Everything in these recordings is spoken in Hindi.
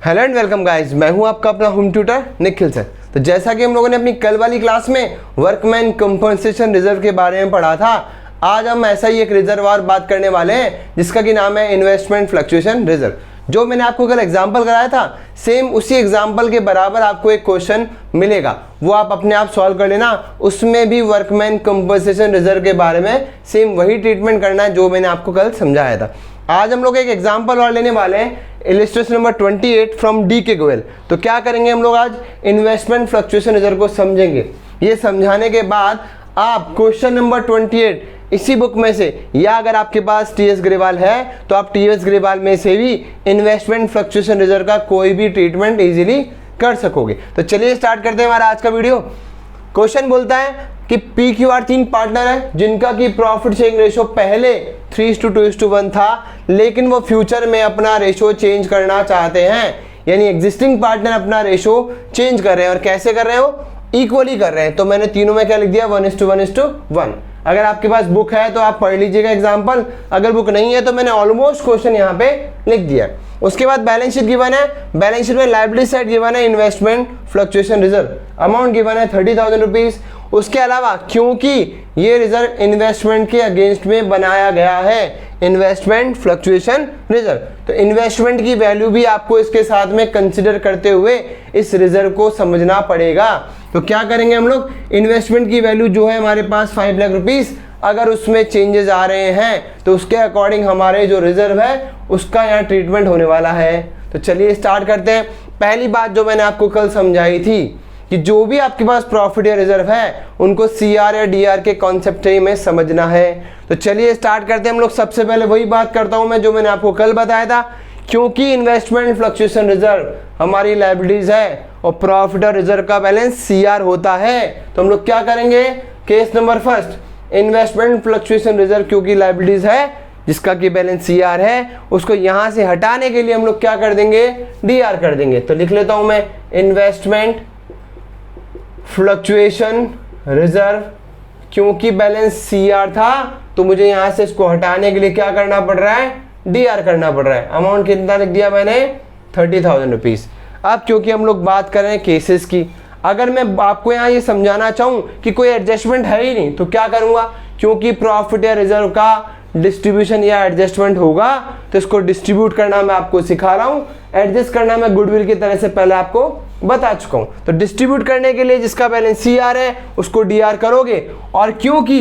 हेलो एंड वेलकम गाइस, मैं हूं आपका अपना होम ट्यूटर निखिल सर। तो जैसा कि हम लोगों ने अपनी कल वाली क्लास में वर्कमैन कंपनसेशन रिजर्व के बारे में पढ़ा था, आज हम ऐसा ही एक रिजर्व और बात करने वाले हैं जिसका कि नाम है इन्वेस्टमेंट फ्लक्चुएशन रिजर्व। जो मैंने आपको कल एग्जाम्पल कराया था, सेम उसी एग्जाम्पल के बराबर आपको एक क्वेश्चन मिलेगा, वो आप अपने आप सॉल्व कर लेना। उसमें भी वर्कमैन कंपनसेशन रिजर्व के बारे में सेम वही ट्रीटमेंट करना है जो मैंने आपको कल समझाया था। आज हम लोग एक एग्जाम्पल और लेने वाले हैं, इलिस्ट्रेशन नंबर 28 फ्रॉम डी के गोयल। तो क्या करेंगे हम लोग, आज इन्वेस्टमेंट फ्लक्चुएशन रिजर्व को समझेंगे। ये समझाने के बाद आप क्वेश्चन नंबर 28 इसी बुक में से, या अगर आपके पास टीएस ग्रेवाल है तो आप टीएस ग्रेवाल में से भी इन्वेस्टमेंट फ्लक्चुएशन रिजर्व का कोई भी ट्रीटमेंट इजीली कर सकोगे। तो चलिए स्टार्ट करते हैं हमारा आज का वीडियो। क्वेश्चन बोलता है कि PQR 3 पार्टनर है जिनका कि प्रॉफिट शेयरिंग रेशो पहले 3:2:1 था, लेकिन वो फ्यूचर में अपना रेशो चेंज करना चाहते हैं। यानी एग्जिस्टिंग पार्टनर अपना रेशो चेंज कर रहे हैं, और कैसे कर रहे हैं, वो इक्वली कर रहे हैं। तो मैंने तीनों में क्या लिख दिया, 1:1:1। अगर आपके पास बुक है तो आप पढ़ लीजिएगा एग्जाम्पल, अगर बुक नहीं है तो मैंने ऑलमोस्ट क्वेश्चन यहाँ पे लिख दिया। उसके बाद बैलेंस शीट गिवन है, बैलेंस शीट में लायबिलिटी साइड गिवन है investment fluctuation reserve, amount given है 30,000 रुपीज। उसके अलावा क्योंकि ये रिजर्व इन्वेस्टमेंट के अगेंस्ट में बनाया गया है, इन्वेस्टमेंट फ्लक्चुएशन रिजर्व, तो इन्वेस्टमेंट की वैल्यू भी आपको इसके साथ में कंसिडर करते हुए इस रिजर्व को समझना पड़ेगा। तो क्या करेंगे हम लोग, इन्वेस्टमेंट की वैल्यू जो है हमारे पास 5 लाख रुपीस, अगर उसमें चेंजेस आ रहे हैं तो उसके अकॉर्डिंग हमारे जो रिजर्व है उसका यहाँ ट्रीटमेंट होने वाला है। तो चलिए स्टार्ट करते हैं। पहली बात जो मैंने आपको कल समझाई थी कि जो भी आपके पास प्रॉफिट या रिजर्व है उनको CR या DR के कॉन्सेप्ट में समझना है। तो चलिए स्टार्ट करते हैं हम लोग। सबसे पहले वही बात करता हूं मैं जो मैंने आपको कल बताया था, क्योंकि इन्वेस्टमेंट फ्लक्चुएशन रिजर्व हमारी लायबिलिटीज है और प्रॉफिट और रिजर्व का बैलेंस CR होता है, तो हम लोग क्या करेंगे, case number first, investment fluctuation reserve क्योंकि लायबिलिटीज है जिसका कि बैलेंस CR है, उसको यहां से हटाने के लिए हम लोग क्या कर देंगे, DR कर देंगे। तो लिख लेता हूं मैं, इन्वेस्टमेंट फ्लक्चुएशन रिजर्व, क्योंकि बैलेंस CR था तो मुझे यहां से इसको हटाने के लिए क्या करना पड़ रहा है, DR करना पड़ रहा है। अमाउंट कितना लिख दिया मैंने, 30,000 रुपीज। अब क्योंकि हम लोग बात कर रहे हैं केसेस की, अगर मैं आपको यहाँ ये समझाना चाहूँ कि कोई एडजस्टमेंट है ही नहीं तो क्या करूँगा, क्योंकि प्रॉफिट या रिजर्व का डिस्ट्रीब्यूशन या एडजस्टमेंट होगा तो इसको डिस्ट्रीब्यूट करना मैं आपको सिखा रहा हूँ, एडजस्ट करना मैं गुडविल की तरह से पहले आपको बता चुका हूँ। तो डिस्ट्रीब्यूट करने के लिए जिसका बैलेंस CR है उसको DR करोगे, और क्योंकि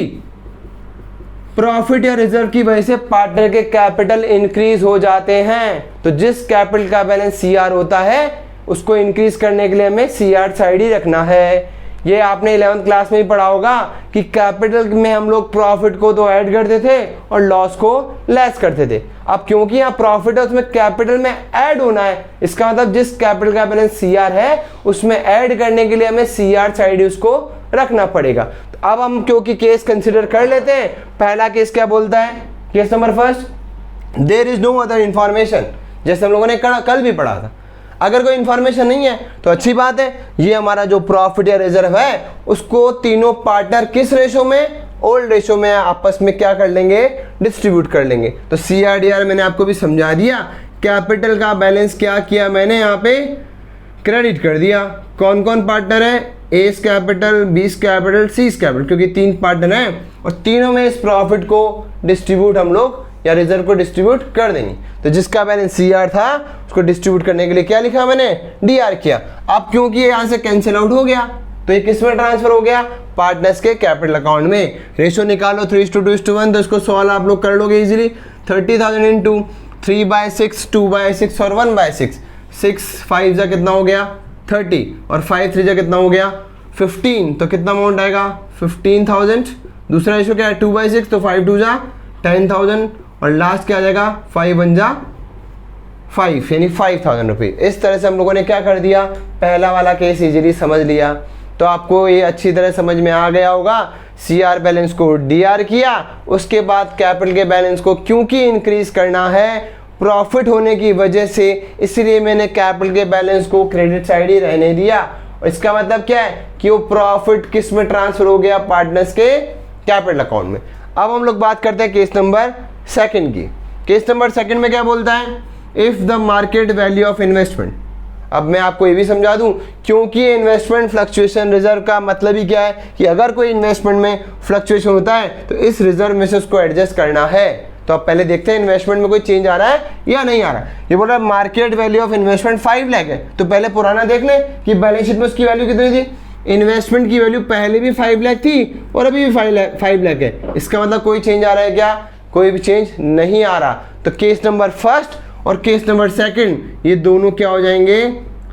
प्रॉफिट या रिजर्व की वजह से पार्टनर के कैपिटल इंक्रीज हो जाते हैं, तो जिस कैपिटल का बैलेंस CR होता है उसको इंक्रीज करने के लिए हमें CR साइड ही रखना है। ये आपने 11th क्लास में ही पढ़ा होगा कि कैपिटल में हम लोग प्रॉफिट को तो ऐड करते थे और लॉस को लेस करते थे। अब क्योंकि यहाँ प्रॉफिट है उसमें कैपिटल में ऐड होना है, इसका मतलब जिस कैपिटल का बैलेंस CR है उसमें ऐड करने के लिए हमें CR साइड ही उसको रखना पड़ेगा। तो अब हम क्योंकि केस कंसिडर कर लेते हैं। पहला केस क्या बोलता है, case number first, there is no other information, जैसे हम लोगों ने कल भी पढ़ा था। अगर कोई इंफॉर्मेशन नहीं है तो अच्छी बात है, ये हमारा जो प्रॉफिट या रिजर्व है उसको तीनों पार्टनर किस रेशो में, ओल्ड रेशो में आपस में क्या कर लेंगे, डिस्ट्रीब्यूट कर लेंगे। तो CR DR मैंने आपको भी समझा दिया। कैपिटल का बैलेंस क्या किया मैंने, यहाँ पे क्रेडिट कर दिया। कौन कौन पार्टनर है, A's capital, B's capital, C's capital, क्योंकि 3 पार्टनर हैं और तीनों में इस प्रॉफिट को डिस्ट्रीब्यूट हम लोग या रिजर्व को डिस्ट्रीब्यूट कर देंगे। तो जिसका बैलेंस CR था उसको डिस्ट्रीब्यूट करने के लिए क्या लिखा मैंने, DR किया। अब क्योंकि ये यहाँ से कैंसिल आउट हो गया तो ये किस में ट्रांसफर हो गया, पार्टनर्स के कैपिटल अकाउंट में। रेशो निकालो 3:2:1, तो इसको सॉल्व आप लोग कर लोगे इजीली। 30,000 इंटू 3/6, 2/6 और 1/6, 6 5 जा कितना हो गया 30, और 5 3 जा कितना हो गया 15, तो कितना अमाउंट आएगा 15,000। दूसरा रेशो क्या है 2/6, तो 5 2 जा 10,000, और लास्ट क्या आ जाएगा 5 1 जा 5, यानी 5,000 रुपीज। इस तरह से हम लोगों ने क्या कर दिया, पहला वाला केस इजीली समझ लिया। तो आपको ये अच्छी तरह समझ में आ गया होगा। CR बैलेंस को DR किया, उसके बाद कैपिटल के बैलेंस को क्योंकि इंक्रीज करना है प्रॉफिट होने की वजह से, इसलिए मैंने कैपिटल के बैलेंस को क्रेडिट साइड ही रहने दिया। और इसका मतलब क्या है कि वो प्रॉफिट किस में ट्रांसफर हो गया, पार्टनर्स के कैपिटल अकाउंट में। अब हम लोग बात करते हैं केस नंबर सेकंड की। केस नंबर सेकंड में क्या बोलता है, if the market value of investment, अब मैं आपको ये भी समझा दूं, क्योंकि इन्वेस्टमेंट फ्लक्चुएशन रिजर्व का मतलब ही क्या है कि अगर कोई इन्वेस्टमेंट में फ्लक्चुएशन होता है तो इस रिजर्व में से उसको एडजस्ट करना है। तो अब पहले देखते हैं इन्वेस्टमेंट में कोई चेंज आ रहा है या नहीं आ रहा है। ये बोल रहा है market value of investment 5 lakh है, तो पहले पुराना देख ले कि बैलेंस शीट में उसकी वैल्यू कितनी थी। इन्वेस्टमेंट की वैल्यू पहले भी 5 लाख थी और अभी भी 5 लाख है। इसका मतलब कोई चेंज आ रहा है क्या? कोई भी चेंज नहीं आ रहा। तो केस नंबर फर्स्ट और केस नंबर सेकंड ये दोनों क्या हो जाएंगे?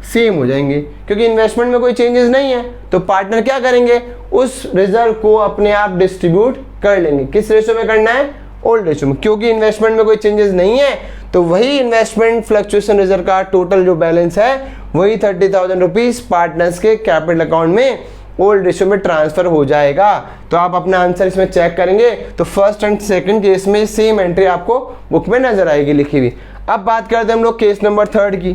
सेम हो जाएंगे, क्योंकि इन्वेस्टमेंट में कोई चेंजेस नहीं है। तो पार्टनर क्या करेंगे? उस रिजर्व को अपने आप डिस्ट्रीब्यूट कर लेंगे। किस रेशो में करना है? ओल्ड रेशो में। क्योंकि इन्वेस्टमेंट में कोई चेंजेस नहीं है तो वही इन्वेस्टमेंट फ्लक्चुएशन रिजर्व का टोटल जो बैलेंस है वही 30,000 रुपीज पार्टनर्स के कैपिटल अकाउंट में ओल्ड रेशो में ट्रांसफर हो जाएगा। तो आप अपना आंसर इसमें चेक करेंगे तो फर्स्ट एंड सेकंड केस में सेम एंट्री आपको बुक में नजर आएगी लिखी हुई। अब बात करते हैं हम लोग केस नंबर 3 की।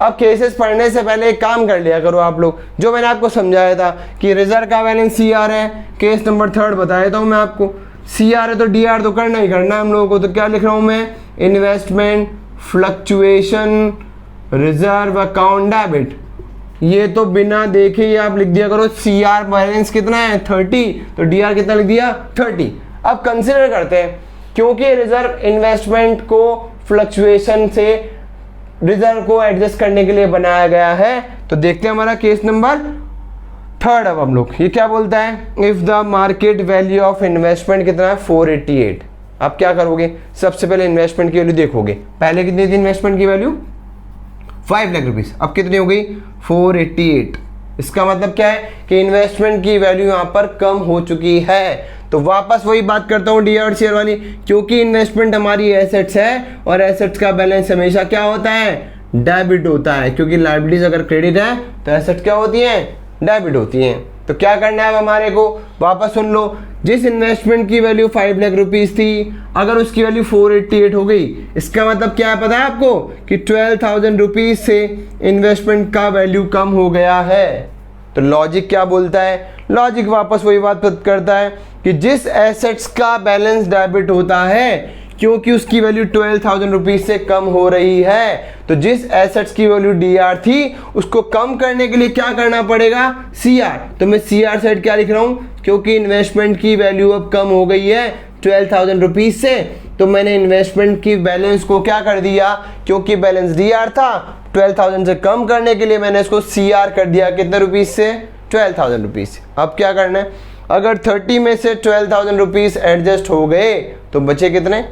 अब केसेस पढ़ने से पहले एक काम कर लिया करो आप लोग, जो मैंने आपको समझाया था कि रिजर्व का बैलेंस CR है। केस नंबर 3 बताया था मैं आपको, CR है तो DR तो करना ही करना है हम लोगों को। तो क्या लिख रहा हूं मैं? Investment fluctuation reserve account debit. ये तो बिना देखे ही आप लिख दिया करो। CR बैलेंस कितना है? 30, तो DR कितना लिख दिया? 30। अब कंसिडर करते हैं, क्योंकि रिजर्व इन्वेस्टमेंट को फ्लक्चुएशन से रिजर्व को एडजस्ट करने के लिए बनाया गया है। तो देखते हैं हमारा केस नंबर 3। अब हम लोग ये क्या बोलता है? If the market value of investment कितना है? 488। आप क्या करोगे? सबसे पहले इन्वेस्टमेंट की वैल्यू देखोगे। पहले कितनी थी इन्वेस्टमेंट की वैल्यू? 5 लाख रुपीज। अब कितनी हो गई? 488। इसका मतलब क्या है कि इन्वेस्टमेंट की वैल्यू यहाँ पर कम हो चुकी है। तो वापस वही बात करता हूँ DR और शेयर वाली, क्योंकि इन्वेस्टमेंट हमारी एसेट्स है और एसेट्स का बैलेंस हमेशा क्या होता है? डेबिट होता है। क्योंकि लायबिलिटीज अगर क्रेडिट है तो एसेट्स क्या होती हैं? डेबिट होती हैं। तो क्या करना है हमारे को? वापस सुन लो, जिस इन्वेस्टमेंट की वैल्यू 5 लाख रुपीज थी, अगर उसकी वैल्यू 488 हो गई, इसका मतलब क्या है पता है आपको? कि 12,000 रुपीज से इन्वेस्टमेंट का वैल्यू कम हो गया है। तो लॉजिक क्या बोलता है? लॉजिक वापस वही बात करता है कि जिस एसेट्स का बैलेंस डेबिट होता है, क्योंकि उसकी वैल्यू 12,000 रुपीज से कम हो रही है, तो जिस एसेट्स की वैल्यू DR थी उसको कम करने के लिए क्या करना पड़ेगा? CR। तो मैं CR साइड क्या लिख रहा हूं? क्योंकि इन्वेस्टमेंट की वैल्यू अब कम हो गई है 12,000 रुपीज से, तो मैंने इन्वेस्टमेंट की बैलेंस को क्या कर दिया? क्योंकि बैलेंस DR था, 12,000 से कम करने के लिए मैंने इसको CR कर दिया। कितने रुपीज से? 12,000 रुपीज। अब क्या करना है? अगर 30 में से 12,000 रुपीज एडजस्ट हो गए तो बचे कितने?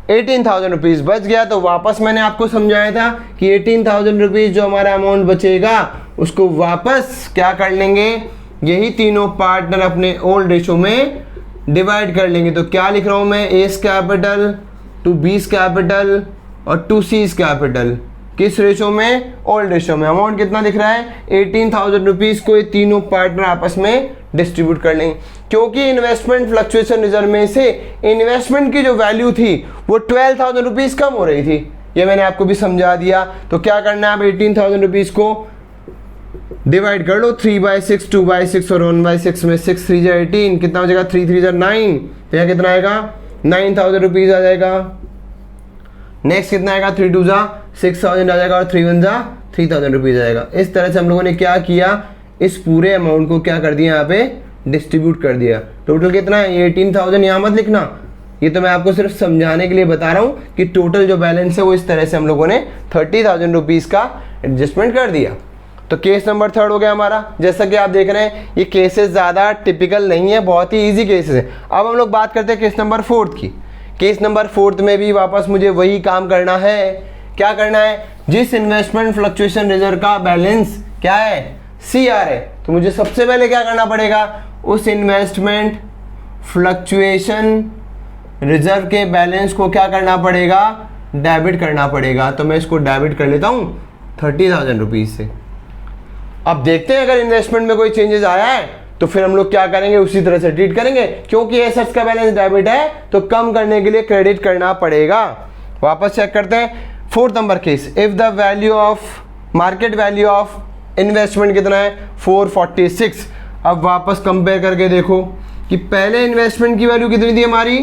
18,000 रुपीज बच गया। तो वापस मैंने आपको समझाया था कि 18,000 रुपीज जो हमारा अमाउंट बचेगा उसको वापस क्या कर लेंगे? यही तीनों पार्टनर अपने ओल्ड रेशो में डिवाइड कर लेंगे। तो क्या लिख रहा हूं मैं? A's capital to B's capital और टू C's कैपिटल। किस रेशो में? ओल्ड रेशो में। अमाउंट कितना दिख रहा है? 18,000 रुपीज को ये तीनों पार्टनर आपस में डिस्ट्रीब्यूट कर लेंगे। क्योंकि इन्वेस्टमेंट फ्लक्चुएशन रिजर्व में से इन्वेस्टमेंट की जो वैल्यू थी वो 12,000 रुपीज कम हो रही थी, ये मैंने आपको भी समझा दिया। तो क्या करना है? अब 18,000 रुपीज को डिवाइड कर लो 3/6, 2/6 और 1/6 में। 6 3 जा 18, कितना हो जाएगा? 3 3 जा 9, तो यहाँ कितना आएगा? 9,000 रुपीज आ जाएगा। नेक्स्ट कितना आएगा? 3 2 जा 6,000 आ जाएगा और 3 1 जा 3,000 रुपीज आएगा। इस तरह से हम लोगों ने क्या किया? इस पूरे अमाउंट को क्या कर दिया? यहाँ पे डिस्ट्रीब्यूट कर दिया। टोटल कितना है? 18,000। यहाँ मत लिखना, ये तो मैं आपको सिर्फ समझाने के लिए बता रहा हूँ कि टोटल जो बैलेंस है वो इस तरह से हम लोगों ने 30,000 रुपीज का एडजस्टमेंट कर दिया। तो केस नंबर 3 हो गया हमारा। जैसा कि आप देख रहे हैं ये केसेस ज़्यादा टिपिकल नहीं है, बहुत ही ईजी केसेस है। अब हम लोग बात करते हैं केस नंबर 4 की। केस नंबर 4 में भी वापस मुझे वही काम करना है। क्या करना है? जिस इन्वेस्टमेंट फ्लक्चुएशन रिजर्व का बैलेंस क्या है? CR है, तो मुझे सबसे पहले क्या करना पड़ेगा? उस इन्वेस्टमेंट फ्लक्चुएशन रिजर्व के बैलेंस को क्या करना पड़ेगा? डेबिट करना पड़ेगा। तो मैं इसको डेबिट कर लेता हूँ 30,000 रुपीज से। अब देखते हैं अगर इन्वेस्टमेंट में कोई चेंजेस आया है तो फिर हम लोग क्या करेंगे? उसी तरह से ट्रीट करेंगे। क्योंकि एसेट्स का बैलेंस डेबिट है तो कम करने के लिए क्रेडिट करना पड़ेगा। वापस चेक करते हैं 4th number case. If the value of market value of investment कितना है? 446। अब वापस कंपेयर करके देखो कि पहले इन्वेस्टमेंट की वैल्यू कितनी थी हमारी?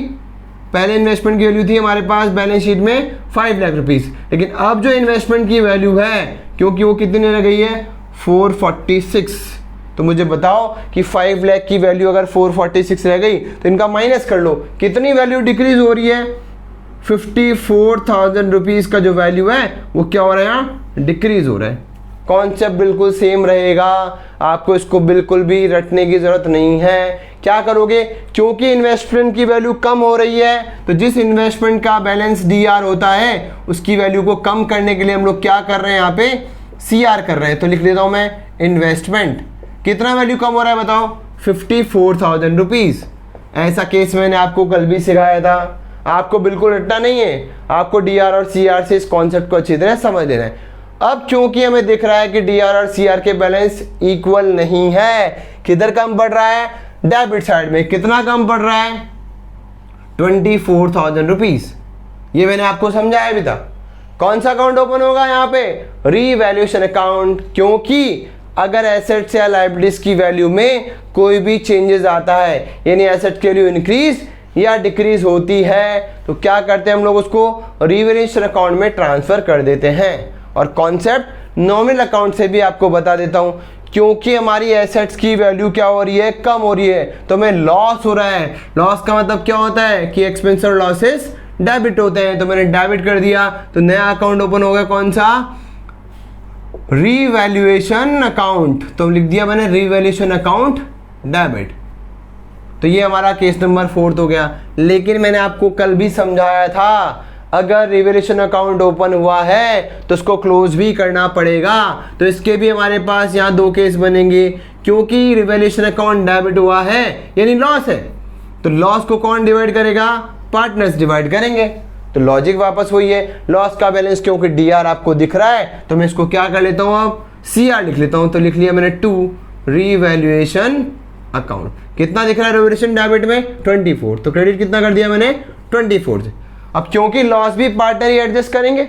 पहले इन्वेस्टमेंट की वैल्यू थी हमारे पास बैलेंस शीट में 5 लाख रुपीस, लेकिन अब जो इन्वेस्टमेंट की वैल्यू है, क्योंकि वो कितनी रह गई है 446, तो मुझे बताओ कि 5 लाख की वैल्यू अगर 446 रह गई तो इनका माइनस कर लो, कितनी वैल्यू डिक्रीज हो रही है, 54,000 रुपीज़ का जो वैल्यू है वो क्या हो रहा है यहाँ, डिक्रीज हो रहा है। कॉन्सेप्ट बिल्कुल सेम रहेगा, आपको इसको बिल्कुल भी रटने की ज़रूरत नहीं है। क्या करोगे, क्योंकि इन्वेस्टमेंट की वैल्यू कम हो रही है तो जिस इन्वेस्टमेंट का बैलेंस DR होता है उसकी वैल्यू को कम करने के लिए हम लोग क्या कर रहे हैं, यहाँ पे CR कर रहे हैं। तो लिख देता हूँ मैं इन्वेस्टमेंट, कितना वैल्यू कम हो रहा है बताओ, 54,000 रुपीज़। ऐसा केस मैंने आपको कल भी सिखाया था, आपको बिल्कुल रटना नहीं है, आपको DR और CR से इस कॉन्सेप्ट को अच्छी तरह समझ लेना है। अब क्योंकि हमें दिख रहा है कि DR और CR के बैलेंस इक्वल नहीं है, किधर कम पड़ रहा है, डेबिट साइड में। कितना कम पड़ रहा है, 24,000 रुपीज़। ये मैंने आपको समझाया भी था। कौन सा अकाउंट ओपन होगा यहाँ पे, रीवैल्यूएशन अकाउंट, क्योंकि अगर एसेट्स या लायबिलिटीज की वैल्यू में कोई भी चेंजेस आता है, यानी एसेट की वैल्यू इंक्रीज या डिक्रीज होती है, तो क्या करते हैं हम लोग, उसको रीवैल्यूएशन अकाउंट में ट्रांसफर कर देते हैं। और कॉन्सेप्ट नॉमिनल अकाउंट से भी आपको बता देता हूं, क्योंकि हमारी एसेट्स की वैल्यू क्या हो रही है, कम हो रही है, तो हमें लॉस हो रहा है। लॉस का मतलब क्या होता है कि एक्सपेंस और लॉसेस डेबिट होते हैं, तो मैंने डेबिट कर दिया, तो नया अकाउंट ओपन होगा, कौन सा, रीवैल्यूएशन अकाउंट। तो लिख दिया मैंने रीवैल्यूएशन अकाउंट डेबिट। तो ये हमारा केस नंबर 4 हो गया। लेकिन मैंने आपको कल भी समझाया था, अगर रिवैल्यूएशन अकाउंट ओपन हुआ है तो उसको क्लोज भी करना पड़ेगा। तो इसके भी हमारे पास यहाँ 2 केस बनेंगे, क्योंकि रिवैल्यूएशन अकाउंट डेबिट हुआ है यानी लॉस है, तो लॉस को कौन डिवाइड करेगा, पार्टनर्स डिवाइड करेंगे। तो लॉजिक वापस वही है, लॉस का बैलेंस क्योंकि DR आपको दिख रहा है तो मैं इसको क्या कर लेता हूँ, अब CR लिख लेता हूँ। तो लिख लिया मैंने 2 रीवैल्यूएशन अकाउंट। कितना दिख रहा है रिवैल्यूएशन डेबिट में, 24, तो क्रेडिट कितना कर दिया मैंने, 24 से। अब क्योंकि लॉस भी पार्टनर ही एडजस्ट करेंगे,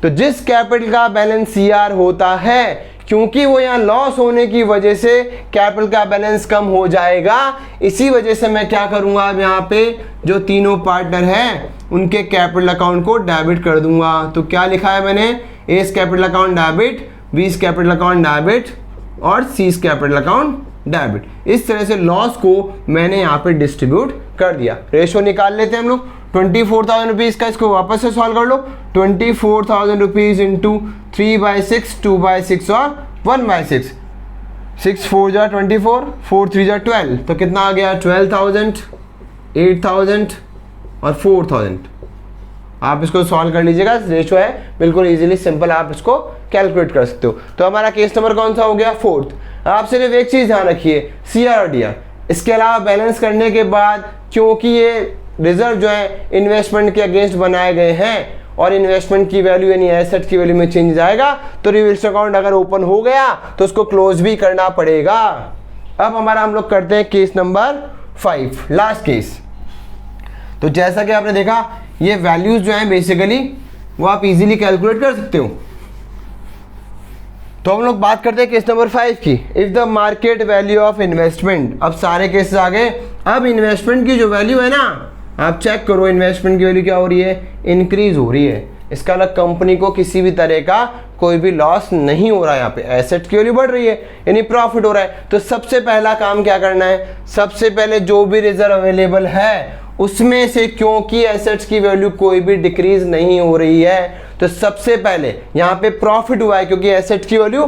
तो जिस कैपिटल का बैलेंस CR होता है, क्योंकि वो यहाँ लॉस होने की वजह से कैपिटल का बैलेंस कम हो जाएगा, इसी वजह से मैं क्या करूंगा, अब यहाँ पे जो तीनों पार्टनर हैं उनके कैपिटल अकाउंट को डेबिट कर दूंगा। तो क्या लिखा है मैंने, A's capital account debit, B's capital account debit और C's कैपिटल अकाउंट डेबिट। इस तरह से लॉस को मैंने यहाँ पे डिस्ट्रीब्यूट कर दिया। रेशो निकाल लेते हैं हम लोग, 24,000 रुपीज़ का, इसको वापस से सॉल्व कर लो। 24,000 रुपीज़ इंटू 3/6, 2/6 और 1/6, 6 4 जा 24, 4 3 जा 12, तो कितना आ गया, 12,000, 8,000 और 4,000। आप इसको सॉल्व कर लीजिएगा, रेशो है बिल्कुल इजीली सिंपल, आप इसको कैलकुलेट कर सकते हो। तो हमारा केस नंबर कौन सा हो गया, 4th। आप सिर्फ एक चीज़ ध्यान रखिए, CR और DR। इसके अलावा बैलेंस करने के बाद, क्योंकि ये रिजर्व जो है इन्वेस्टमेंट के अगेंस्ट बनाए गए हैं और इन्वेस्टमेंट की वैल्यू यानी एसेट की वैल्यू में चेंज आएगा, तो रिवैल्यूएशन अकाउंट अगर ओपन हो गया तो उसको क्लोज भी करना पड़ेगा। अब हमारा हम लोग करते हैं केस नंबर 5, लास्ट केस। तो जैसा कि आपने देखा, ये वैल्यूज जो हैं बेसिकली वो आप इजीली कैलकुलेट कर सकते हो। तो हम लोग बात करते हैं केस नंबर 5 की, if the market value of investment. अब सारे केसेस आ गए। अब इन्वेस्टमेंट की जो वैल्यू है ना, आप चेक करो इन्वेस्टमेंट की वैल्यू क्या हो रही है, इंक्रीज हो रही है। इसका मतलब कंपनी को किसी भी तरह का कोई भी लॉस नहीं हो रहा है, यहाँ पे एसेट की वैल्यू बढ़ रही है यानी प्रॉफिट हो रहा है। तो सबसे पहला काम क्या करना है, सबसे पहले जो भी रिजर्व अवेलेबल है उसमें से, क्योंकि एसेट्स की वैल्यू कोई भी डिक्रीज नहीं हो रही है, तो सबसे पहले यहाँ पे प्रॉफिट हुआ है, क्योंकि एसेट्स की वैल्यू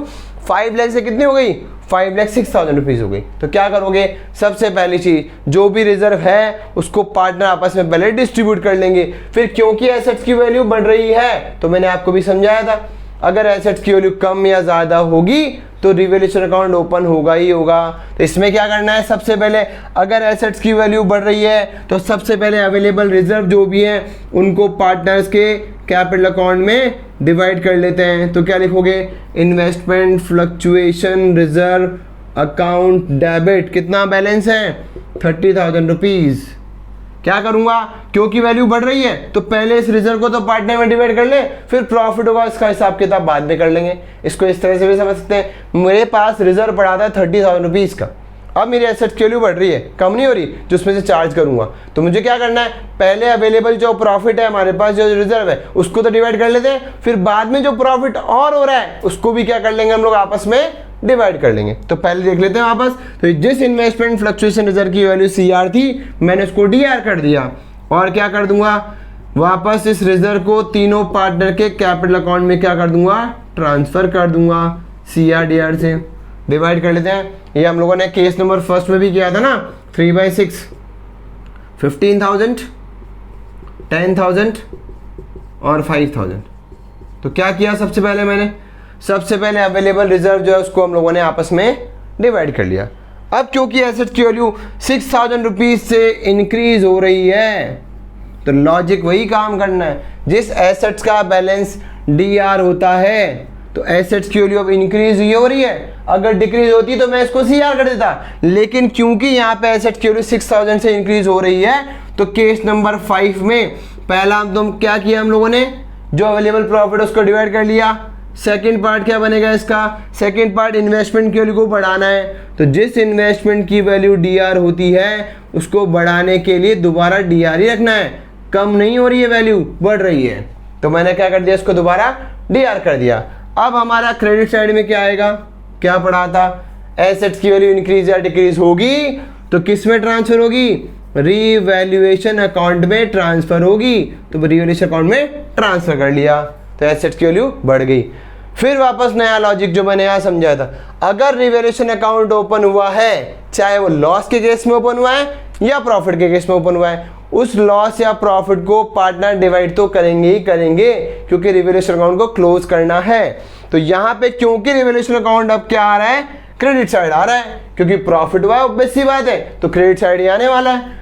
5 लाख से कितनी हो गई, 5,06,000 रुपीज़ हो गई। तो क्या करोगे, सबसे पहली चीज जो भी रिजर्व है उसको पार्टनर आपस में पहले डिस्ट्रीब्यूट कर लेंगे। फिर क्योंकि एसेट्स की वैल्यू बढ़ रही है, तो मैंने आपको भी समझाया था, अगर एसेट्स की वैल्यू कम या ज़्यादा होगी तो रिवैल्यूएशन अकाउंट ओपन होगा ही होगा। तो इसमें क्या करना है, सबसे पहले अगर एसेट्स की वैल्यू बढ़ रही है तो सबसे पहले अवेलेबल रिजर्व जो भी है उनको पार्टनर्स के कैपिटल अकाउंट में डिवाइड कर लेते हैं। तो क्या लिखोगे, investment fluctuation reserve account debit, कितना बैलेंस है, 30,000 रुपीज़। क्या करूंगा, क्योंकि वैल्यू बढ़ रही है तो पहले इस रिजर्व को तो पार्टनर में डिवाइड कर ले, फिर प्रॉफिट होगा इसका हिसाब किताब बाद में कर लेंगे। इसको इस तरह से भी समझ सकते हैं, मेरे पास रिजर्व पड़ा था 30,000 रुपीज़ का, अब मेरी एसेट्स की वैल्यू बढ़ रही है, कम नहीं हो रही, जो उसमें से चार्ज करूंगा। तो मुझे क्या करना है, पहले अवेलेबल जो प्रॉफिट है हमारे पास, जो रिजर्व है, उसको तो डिवाइड कर लेते हैं, फिर बाद में जो प्रॉफिट और हो रहा है उसको भी क्या कर लेंगे हम लोग, आपस में डिवाइड कर लेंगे। तो पहले देख लेते हैं वापस। तो जिस इन्वेस्टमेंट फ्लक्चुएशन रिजर्व की वैल्यू CR थी, मैंने उसको DR कर दिया, और क्या कर दूंगा, वापस इस रिजर्व को तीनों पार्टनर के कैपिटल अकाउंट में क्या कर दूंगा, ट्रांसफर कर दूंगा CR DR से। डिवाइड कर लेते हैं। ये हम लोगों ने केस नंबर फर्स्ट में भी किया था ना, 3/6, 15,000, 10,000 और 5,000। तो क्या किया, सबसे पहले अवेलेबल रिजर्व जो है उसको हम लोगों ने आपस में डिवाइड कर लिया। अब क्योंकि एसेट की वैल्यू 6,000 रुपीज से इंक्रीज हो रही है, तो लॉजिक वही काम करना है। जिस एसेट्स का बैलेंस DR होता है, तो एसेट्स की वैल्यू अब इंक्रीज ही हो रही है। अगर डिक्रीज होती तो मैं इसको CR कर देता, लेकिन क्योंकि यहाँ पे एसेट्स की वैल्यू 6,000 से इंक्रीज हो रही है, तो केस नंबर 5 में पहला तो क्या किया हम लोगों ने, जो अवेलेबल प्रॉफिट उसको डिवाइड कर लिया। सेकंड पार्ट क्या बनेगा इसका, सेकंड पार्ट इन्वेस्टमेंट की वैल्यू को बढ़ाना है। तो जिस इन्वेस्टमेंट की वैल्यू DR होती है, उसको बढ़ाने के लिए दोबारा DR ही रखना है, कम नहीं हो रही है वैल्यू, बढ़ रही है। तो मैंने क्या कर दिया, इसको दोबारा DR कर दिया। अब हमारा क्रेडिट साइड में क्या आएगा, क्या पढ़ा था, एसेट्स की वैल्यू इंक्रीज या डिक्रीज होगी तो किस में ट्रांसफर होगी, रीवैल्यूएशन अकाउंट में ट्रांसफर होगी। तो रीवैल्यूएशन अकाउंट में ट्रांसफर कर लिया, तो एसेट्स की वैल्यू बढ़ गई। फिर वापस नया लॉजिक जो मैंने यहाँ समझाया था, अगर रिवैल्यूएशन अकाउंट ओपन हुआ है, चाहे वो लॉस के केस में ओपन हुआ है या प्रॉफिट के केस में ओपन हुआ है, उस लॉस या प्रॉफिट को पार्टनर डिवाइड तो करेंगे ही करेंगे, क्योंकि रिवैल्यूएशन अकाउंट को क्लोज करना है। तो यहाँ पे क्योंकि रिवैल्यूएशन अकाउंट अब क्या आ रहा है, क्रेडिट साइड आ रहा है, क्योंकि प्रॉफिट हुआ है, ऑब्वियस सी बात है, तो क्रेडिट साइड ही आने वाला है।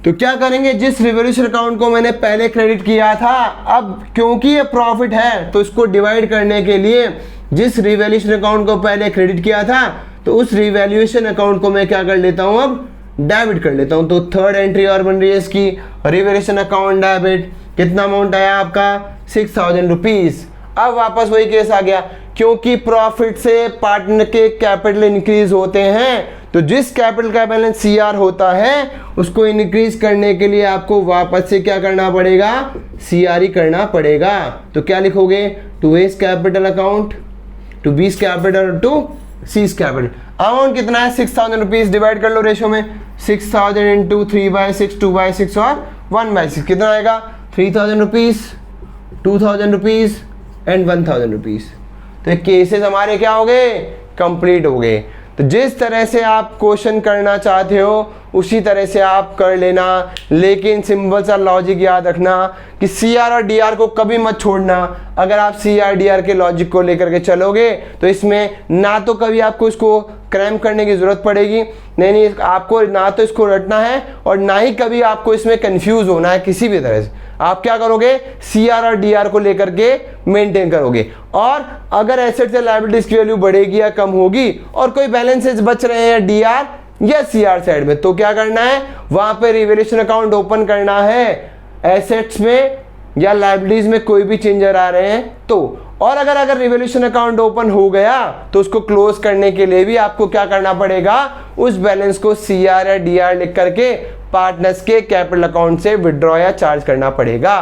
तो क्या करेंगे, जिस रिवैल्यूएशन अकाउंट को मैंने पहले क्रेडिट किया था, अब क्योंकि ये प्रॉफिट है तो इसको डिवाइड करने के लिए जिस रिवैल्यूएशन अकाउंट को पहले क्रेडिट किया था, तो उस रिवैल्यूएशन अकाउंट को मैं क्या कर लेता हूं, अब डेबिट कर लेता हूं। तो थर्ड एंट्री और बन रही है इसकी, रिवैल्यूएशन अकाउंट डेबिट। कितना अमाउंट आया आपका, 6,000 रुपीज। अब वापस वही केस आ गया, क्योंकि प्रॉफिट से पार्टनर के कैपिटल इंक्रीज होते हैं, तो जिस कैपिटल का बैलेंस CR होता है उसको इंक्रीज करने के लिए आपको वापस से क्या करना पड़ेगा, CR ही करना पड़ेगा। तो क्या लिखोगे, to A's capital account, to B's capital, to C's capital. Amount कितना है, 6,000 रुपीज। डिवाइड कर लो रेशो में, 6,000 इंटू 3/6, 2/6 और 1/6, कितना आएगा, 3,000 रुपीज, 2,000 रुपीज एंड 1,000 रुपीज। तो केसेस हमारे क्या हो गए, कंप्लीट हो गए। तो जिस तरह से आप क्वेश्चन करना चाहते हो उसी तरह से आप कर लेना, लेकिन सिंपल सा लॉजिक याद रखना कि CR और DR को कभी मत छोड़ना। अगर आप CR DR के लॉजिक को लेकर के चलोगे तो इसमें ना तो कभी आपको इसको क्रैम्प करने की जरूरत पड़ेगी, नहीं आपको ना तो इसको रटना है और ना ही कभी आपको इसमें कंफ्यूज होना है किसी भी तरह से। आप क्या करोगे, CR और DR को लेकर के मेंटेन करोगे। और अगर एसेट्स या लायबिलिटीज की वैल्यू बढ़ेगी या कम होगी और कोई बैलेंसेस बच रहे हैं DR या CR साइड में, तो क्या करना है, वहां पे रिवैल्यूएशन अकाउंट ओपन करना है। एसेट्स में या लायबिलिटीज में कोई भी चेंजर आ रहे हैं तो, और अगर रिवैल्यूएशन अकाउंट ओपन हो गया तो उसको क्लोज करने के लिए भी आपको क्या करना पड़ेगा, उस बैलेंस को CR या DR लिख करके पार्टनर्स के कैपिटल अकाउंट से विड्रॉ या चार्ज करना पड़ेगा।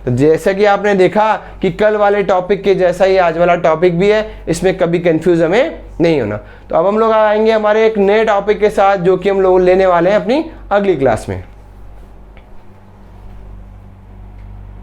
तो जैसे कि आपने देखा कि कल वाले टॉपिक के जैसा ही आज वाला टॉपिक भी है, इसमें कभी कंफ्यूज हमें नहीं होना। तो अब हम लोग आएंगे हमारे एक नए टॉपिक के साथ, जो कि हम लोग लेने वाले हैं अपनी अगली क्लास में।